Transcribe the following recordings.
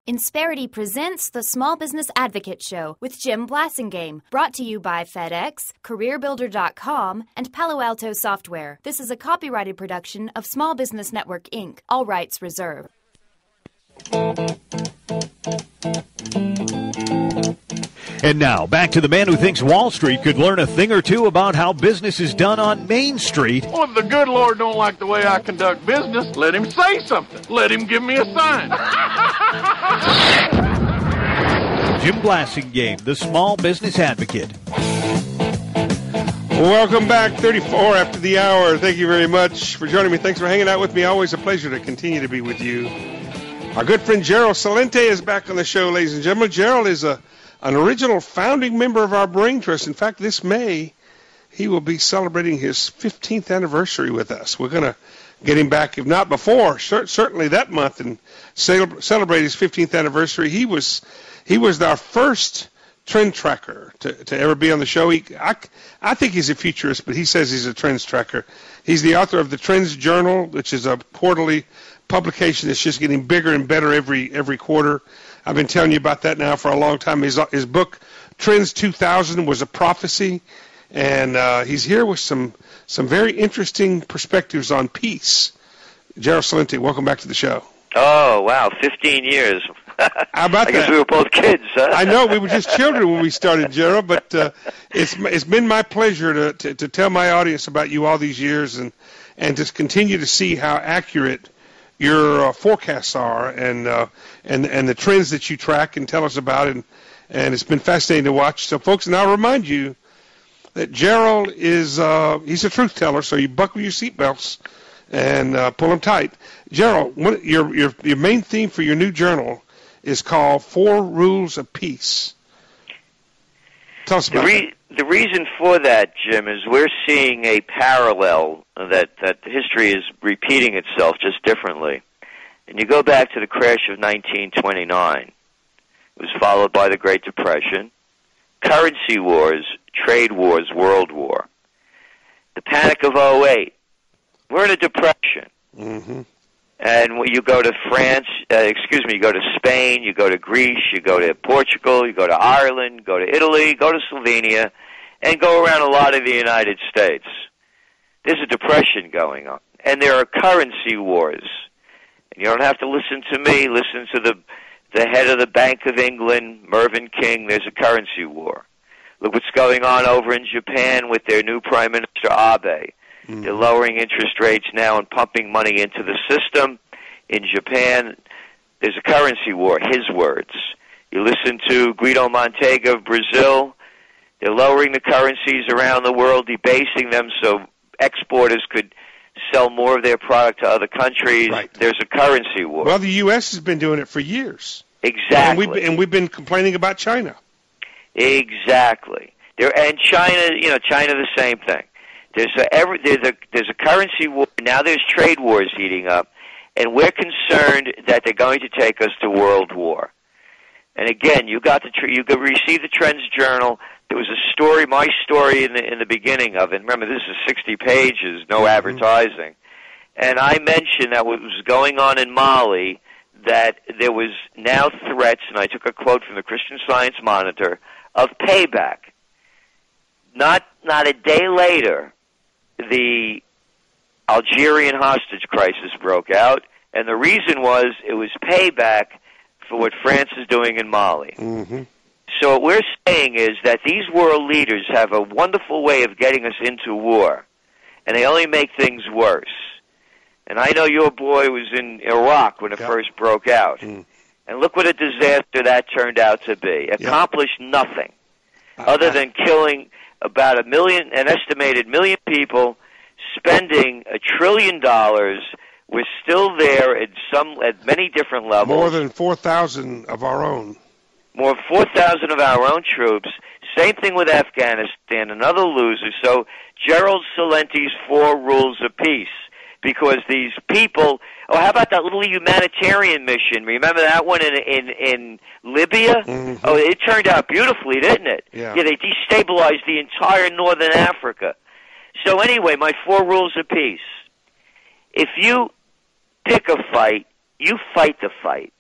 Insperity presents the Small Business Advocate Show with Jim Blasingame, brought to you by FedEx, CareerBuilder.com, and Palo Alto Software. This is a copyrighted production of Small Business Network, Inc., all rights reserved. And now, back to the man who thinks Wall Street could learn a thing or two about how business is done on Main Street. Well, if the good Lord don't like the way I conduct business, let him say something. Let him give me a sign. Jim Blasingame, the Small Business Advocate. Welcome back, 34 after the hour. Thank you very much for joining me. Thanks for hanging out with me. Always a pleasure to continue to be with you. Our good friend Gerald Celente is back on the show, ladies and gentlemen. Gerald is an original founding member of our Brain Trust. In fact, this May, he will be celebrating his 15th anniversary with us. We're going to get him back, if not before, certainly that month, and celebrate his 15th anniversary. He was our first trend tracker to ever be on the show. I think he's a futurist, but he says he's a trends tracker. He's the author of the TrendsJournal, which is a quarterly publication that's just getting bigger and better every quarter. I've been telling you about that now for a long time. His book, Trends 2000, was a prophecy, and he's here with some very interesting perspectives on peace. Gerald Celente, welcome back to the show. Oh, wow, 15 years. How about that? I guess we were both kids, huh? I know, we were just children when we started, Gerald, but it's been my pleasure to tell my audience about you all these years and just continue to see how accurate your forecasts are and the trends that you track and tell us about, and it's been fascinating to watch. So, folks, and I'll remind you that Gerald is he's a truth teller, so you buckle your seatbelts and pull them tight. Gerald, your main theme for your new journal is called 4 Rules of Peace. Tell us about that. The reason for that, Jim, is we're seeing a parallel that history is repeating itself just differently. And you go back to the crash of 1929. It was followed by the Great Depression, currency wars, trade wars, World War. The Panic of '08. We're in a depression. Mm-hmm. And when you go to you go to Spain, you go to Greece, you go to Portugal, you go to Ireland, go to Italy, go to Slovenia, and go around a lot of the United States. There's a depression going on, and there are currency wars. And you don't have to listen to me. Listen to the head of the Bank of England, Mervyn King. There's a currency war. Look what's going on over in Japan with their new Prime Minister Abe. Mm-hmm. They're lowering interest rates now and pumping money into the system. In Japan, there's a currency war, his words. You listen to Guido Montega of Brazil. They're lowering the currencies around the world, debasing them so exporters could sell more of their product to other countries. Right. There's a currency war. Well, the U.S. has been doing it for years. Exactly. And we've been complaining about China. Exactly. And China, China the same thing. There's a currency war. Now there's trade wars heating up, and we're concerned that they're going to take us to world war. And again, you received the TrendsJournal. There was a story, my story in the beginning of it. Remember, this is 60 pages, no advertising. And I mentioned that what was going on in Mali, that there was now threats, and I took a quote from the Christian Science Monitor, of payback. Not a day later, the Algerian hostage crisis broke out, and the reason was it was payback for what France is doing in Mali. Mm-hmm. So what we're saying is that these world leaders have a wonderful way of getting us into war, and they only make things worse. And I know your boy was in Iraq when it first broke out, and look what a disaster that turned out to be. Accomplished nothing other than killing about an estimated million people, spending $1 trillion. We're still there at many different levels. More than 4,000 of our own. More than 4,000 of our own troops. Same thing with Afghanistan, another loser. So Gerald Celente's 4 Rules of Peace, because these people. Oh, how about that little humanitarian mission? Remember that one in Libya? Mm-hmm. Oh, it turned out beautifully, didn't it? Yeah, they destabilized the entire northern Africa. So anyway, my 4 Rules of Peace. If you pick a fight, you fight the fight.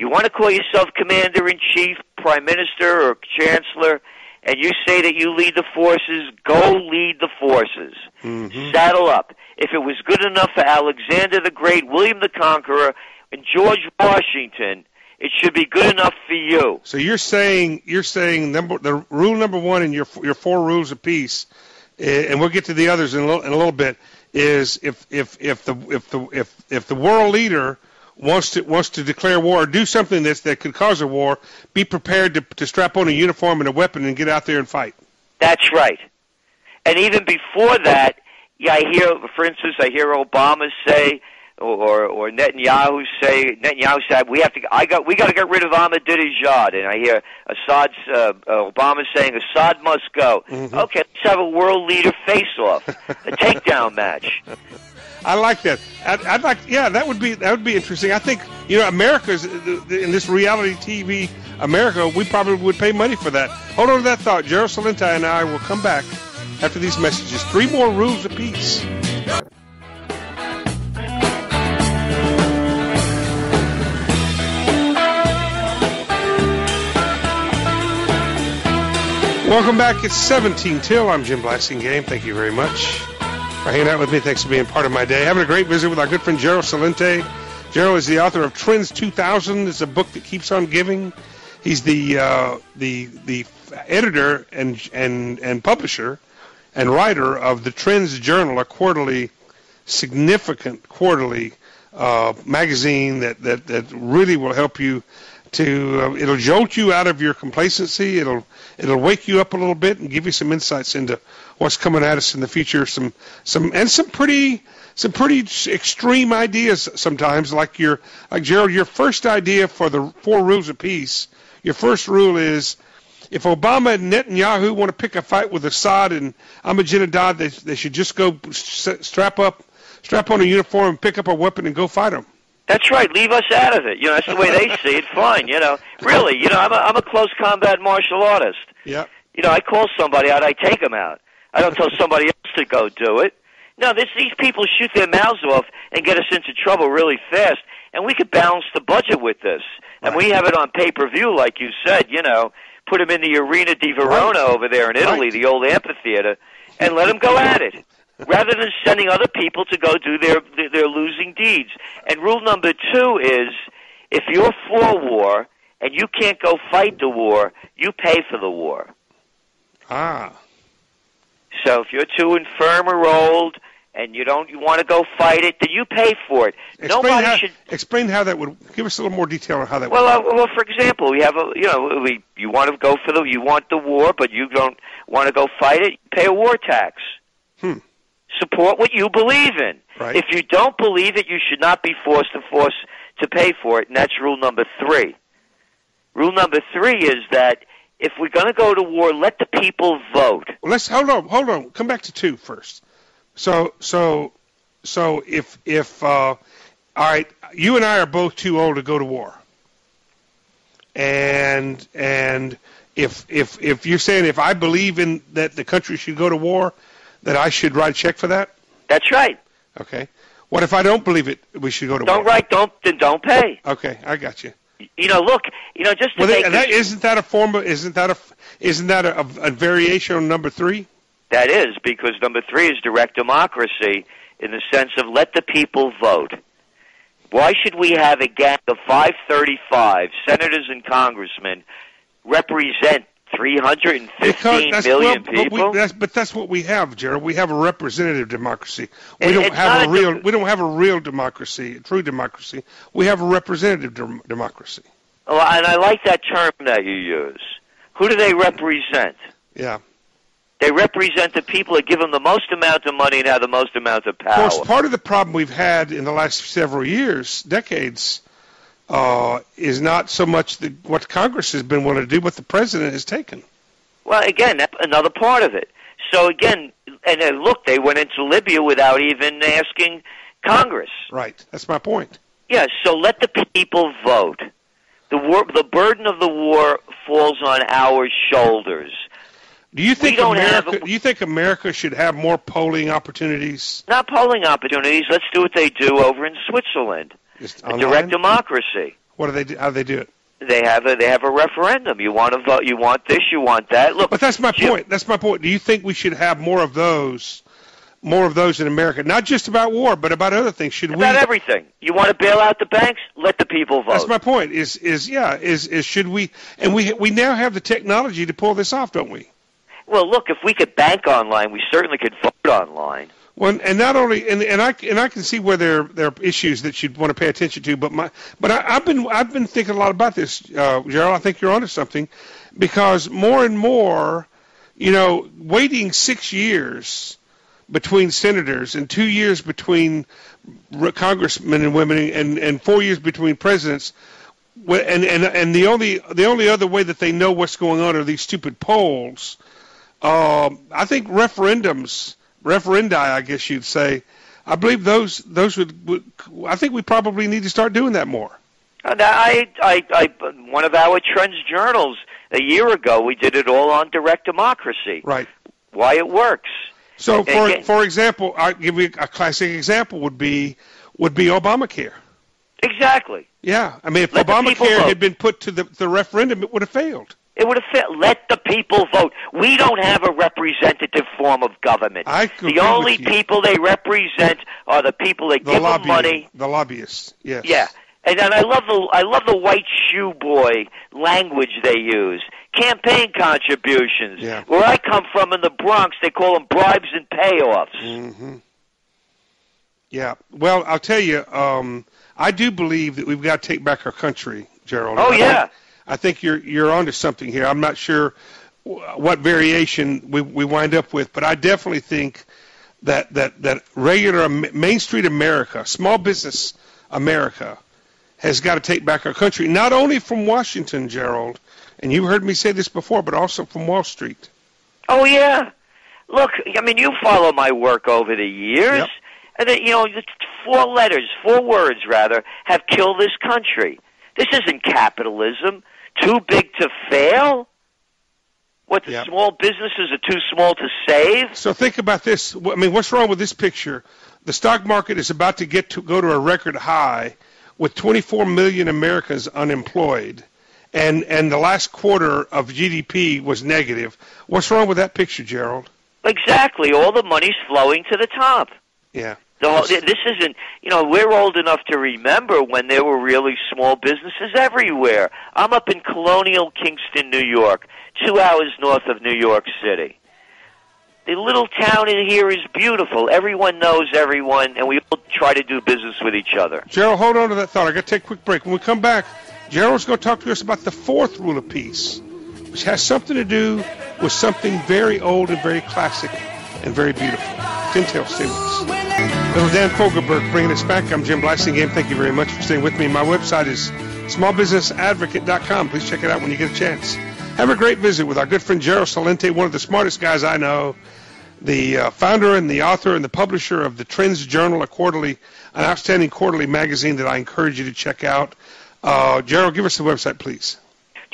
You want to call yourself commander-in-chief, prime minister, or chancellor, and you say that you lead the forces, go lead the forces. Mm-hmm. Saddle up. If it was good enough for Alexander the Great, William the Conqueror, and George Washington, it should be good enough for you. So you're saying the rule number one in your 4 rules of peace, and we'll get to the others in a little bit, is if the world leader wants to declare war or do something that could cause a war, be prepared to strap on a uniform and a weapon and get out there and fight. That's right. And even before that, I hear Obama say, or Netanyahu said, we got to get rid of Ahmadinejad, and I hear Obama saying Assad must go. Mm-hmm. Okay, let's have a world leader face-off, a takedown match. I like that. That would be interesting. I think America's in this reality TV America. We probably would pay money for that. Hold on to that thought. Gerald Celente and I will come back after these messages. 3 more rules of peace. Welcome back. It's 17 till. I'm Jim Blasingame. Thank you very much for hanging out with me. Thanks for being part of my day. Having a great visit with our good friend Gerald Celente. Gerald is the author of Trends 2000. It's a book that keeps on giving. He's the editor and publisher and writer of the TrendsJournal, a significant quarterly magazine that really will help you to. It'll jolt you out of your complacency. It'll wake you up a little bit and give you some insights into what's coming at us in the future. Some pretty extreme ideas sometimes. Like Gerald, your first idea for the 4 rules of peace. Your first rule is, if Obama and Netanyahu want to pick a fight with Assad and Ahmadinejad, they should just go strap on a uniform and pick up a weapon and go fight them. That's right. Leave us out of it. That's the way they see it. Fine. Really. I'm a close combat martial artist. Yeah. I call somebody out, I take them out. I don't tell somebody else to go do it. No, these people shoot their mouths off and get us into trouble really fast, and we could balance the budget with this. And we have it on pay-per-view, like you said, put them in the Arena di Verona over there in Italy, the old amphitheater, and let them go at it, rather than sending other people to go do their losing deeds. And rule number 2 is, if you're for war and you can't go fight the war, you pay for the war. Ah. So if you're too infirm or old and you want to go fight it, then you pay for it. Explain how that would. Give us a little more detail on how that would. Well, for example, we have you want to go for you want the war, but you don't want to go fight it. Pay a war tax. Support what you believe in. Right. If you don't believe it, you should not be forced to pay for it, and that's rule number 3. Rule number 3 is that if we're going to go to war, let the people vote. Well, let's hold on. Come back to 2 first. So if all right, you and I are both too old to go to war, and if you're saying if I believe in that the country should go to war, that I should write a check for that? That's right. Okay. What if I don't believe it? We should go to war. Don't pay. Okay, I got you. Just to isn't that a variation on number 3? That is, because number 3 is direct democracy in the sense of let the people vote. Why should we have a gang of 535 senators and congressmen represent 315 million people? But that's what we have, Gerald. We have a representative democracy. We don't have a real democracy, a true democracy. We have a representative democracy. Oh, and I like that term that you use. Who do they represent? Yeah. They represent the people that give them the most amount of money and have the most amount of power. Of course, part of the problem we've had in the last several years, decades, is not so much what Congress has been willing to do, but the president has taken. Well, again, that's another part of it. So again, and then look, they went into Libya without even asking Congress. Right. That's my point. Yeah. So let the people vote. The burden of the war falls on our shoulders. Do you think America should have more polling opportunities? Not polling opportunities. Let's do what they do over in Switzerland. A direct democracy. What do they do? How do they do it? They have a referendum. You want to vote? You want this? You want that? Look, but that's my point. That's my point. Do you think we should have more of those in America? Not just about war, but about other things. About everything. You want to bail out the banks? Let the people vote. That's my point. Is should we? And we now have the technology to pull this off, don't we? Well, look, if we could bank online, we certainly could vote online. Well, and not only, and I can see where there are issues that you'd want to pay attention to, but I've been thinking a lot about this, Gerald. I think you're onto something, because more and more, waiting 6 years between senators and 2 years between congressmen and women and 4 years between presidents, and the only other way that they know what's going on are these stupid polls. I think referendi, I guess you'd say. I believe those would. I think we probably need to start doing that more. One of our TrendsJournals a year ago, we did it all on direct democracy. Right. Why it works. So, for example, I'll give you a classic example would be Obamacare. Exactly. Yeah, I mean, if Obamacare had been put to the referendum, it would have failed. It would have failed. Let the people vote. We don't have a representative form of government. The only people they represent are the people that give them money. The lobbyists. Yes. Yeah. And then I love the white shoe boy language they use. Campaign contributions. Yeah. Where I come from in the Bronx, they call them bribes and payoffs. Mm-hmm. Yeah. Well, I'll tell you, I do believe that we've got to take back our country, Gerald. Oh, yeah. I think you're onto something here. I'm not sure what variation we wind up with, but I definitely think that regular Main Street America, small business America, has got to take back our country, not only from Washington, Gerald, and you've heard me say this before, but also from Wall Street. Oh, yeah. Look, I mean, you follow my work over the years. Yep. And then, 4 words, have killed this country. This isn't capitalism. Too big to fail? What, the small businesses are too small to save? So think about this. I mean, what's wrong with this picture? The stock market is about to go to a record high with 24 million Americans unemployed, and the last quarter of GDP was negative. What's wrong with that picture, Gerald? Exactly. All the money's flowing to the top. Yeah. This isn't, we're old enough to remember when there were really small businesses everywhere. I'm up in colonial Kingston, New York, 2 hours north of New York City. The little town in here is beautiful. Everyone knows everyone, and we all try to do business with each other. Gerald, hold on to that thought. I got to take a quick break. When we come back, Gerald's going to talk to us about the 4th rule of peace, which has something to do with something very old and very classic and very beautiful. Tintel, stay with us. Little Dan Fogelberg bringing us back. I'm Jim Blasingame. Thank you very much for staying with me. My website is smallbusinessadvocate.com. Please check it out when you get a chance. Have a great visit with our good friend Gerald Celente, one of the smartest guys I know, the founder and the author and the publisher of the TrendsJournal, an outstanding quarterly magazine that I encourage you to check out. Gerald, give us the website, please.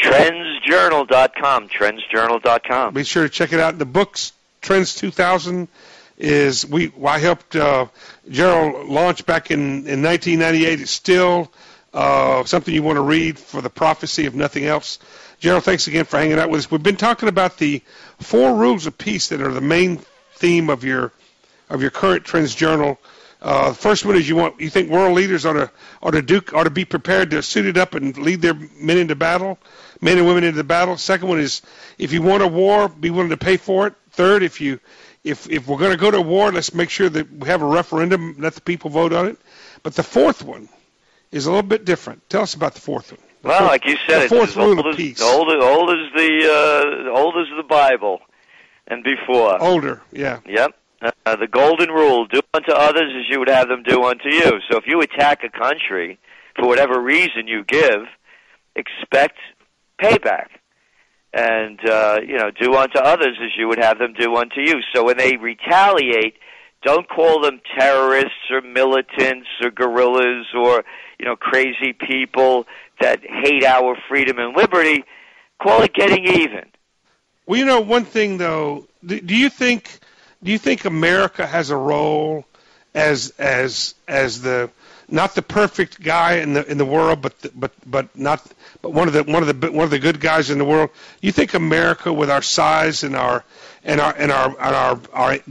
TrendsJournal.com. TrendsJournal.com. Be sure to check it out. The books, Trends 2000, I helped Gerald launch back in 1998. It's still something you want to read for the prophecy, if nothing else. Gerald, thanks again for hanging out with us. We've been talking about the 4 rules of peace that are the main theme of your current TrendsJournal. The first one is you think world leaders ought to be prepared to suit it up and lead their men and women into battle. Second one is, if you want a war, be willing to pay for it. Third, if we're going to go to war, let's make sure that we have a referendum, let the people vote on it. But the 4th one is a little bit different. Tell us about the 4th one. Well, like you said, the 4th rule of peace. Old as the Bible and before. Older, yeah. Yep. The golden rule: do unto others as you would have them do unto you. So if you attack a country for whatever reason you give, expect payback. And, do unto others as you would have them do unto you. So when they retaliate, don't call them terrorists or militants or guerrillas or, crazy people that hate our freedom and liberty. Call it getting even. Well, one thing, though, do you think America has a role as the not the perfect guy in the world, but one of the good guys in the world. You think America, with our size and our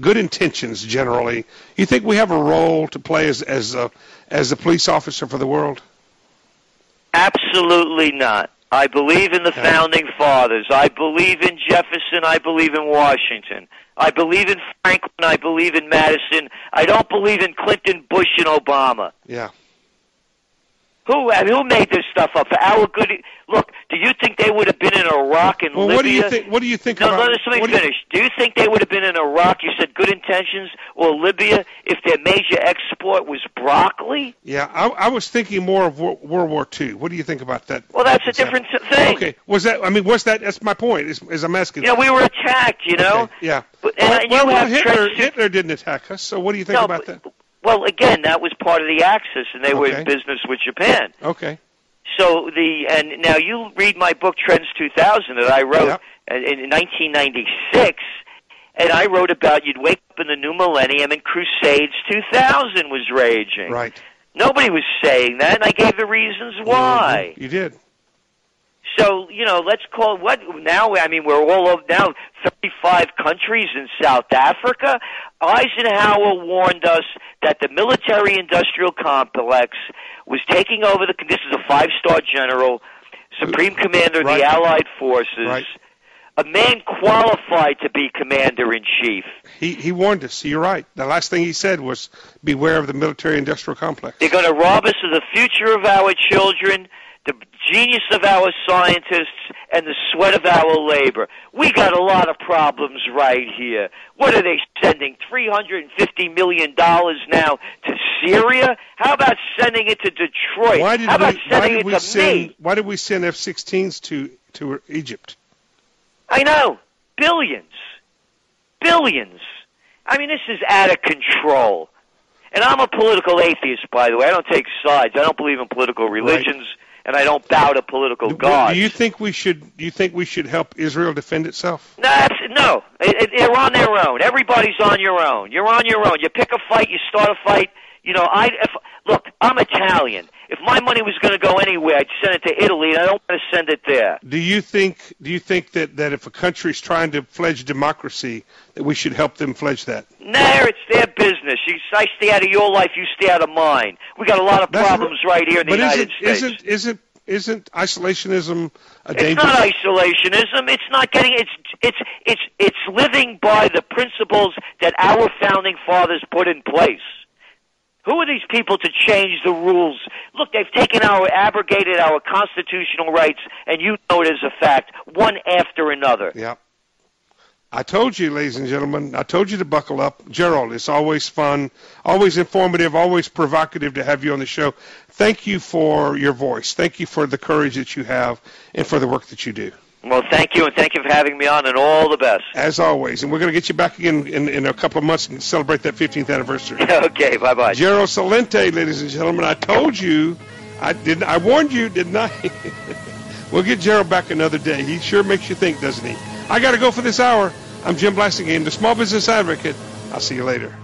good intentions generally, you think we have a role to play as a police officer for the world? Absolutely not. I believe in the founding fathers. I believe in Jefferson. I believe in Washington. I believe in Franklin. I believe in Madison. I don't believe in Clinton, Bush, and Obama. Yeah. Who made this stuff up? For our good. Look, do you think they would have been in Iraq and Libya? What do you think no, about... let me finish. Do you think they would have been in Iraq, you said good intentions, or Libya, if their major export was broccoli? Yeah, I was thinking more of World War II. What do you think about that? Well, that's a different thing. Okay. That's my point, is I'm asking. We were attacked, Okay. Yeah. Hitler didn't attack us, so what do you think about that? Well, again, that was part of the Axis, and they were in business with Japan. Okay. So and now you read my book Trends 2000 that I wrote in 1996, and I wrote about you'd wake up in the new millennium and Crusades 2000 was raging. Right. Nobody was saying that, and I gave the reasons why. You did. So, let's call what now? I mean, we're all over now 35 countries in South Africa. Eisenhower warned us that the military-industrial complex was taking over this is a 5-star general, Supreme Commander of the Allied Forces, a man qualified to be Commander-in-Chief. He warned us. You're right. The last thing he said was, beware of the military-industrial complex. They're going to rob us of the future of our children, the genius of our scientists, and the sweat of our labor. We got a lot of problems right here. What are they sending, $350 million now to Syria? How about sending it to Detroit? How about sending it to me? Why did we send F-16s to Egypt? I know. Billions. Billions. I mean, this is out of control. And I'm a political atheist, by the way. I don't take sides. I don't believe in political religions. Right. And I don't bow to political gods. Do you think we should help Israel defend itself? No. They're on their own. Everybody's on your own. You're on your own. You pick a fight. You start a fight. Look, I'm Italian. If my money was going to go anywhere, I'd send it to Italy, and I don't want to send it there. Do you think that if a country's trying to pledge democracy, that we should help them pledge that? No, it's their business. I stay out of your life, you stay out of mine. We got a lot of problems right here in the United States. Isn't isolationism a danger? It's not isolationism. It's not getting. It's living by the principles that our founding fathers put in place. Who are these people to change the rules? Look, they've abrogated our constitutional rights, and you know it as a fact, one after another. Yeah. I told you, ladies and gentlemen, I told you to buckle up. Gerald, it's always fun, always informative, always provocative to have you on the show. Thank you for your voice. Thank you for the courage that you have and for the work that you do. Well, thank you, and thank you for having me on, and all the best. As always. And we're going to get you back again in a couple of months and celebrate that 15th anniversary. Okay, bye-bye. Gerald Celente, ladies and gentlemen, I told you, I warned you, didn't I? We'll get Gerald back another day. He sure makes you think, doesn't he? I got to go for this hour. I'm Jim Blassingame, the Small Business Advocate. I'll see you later.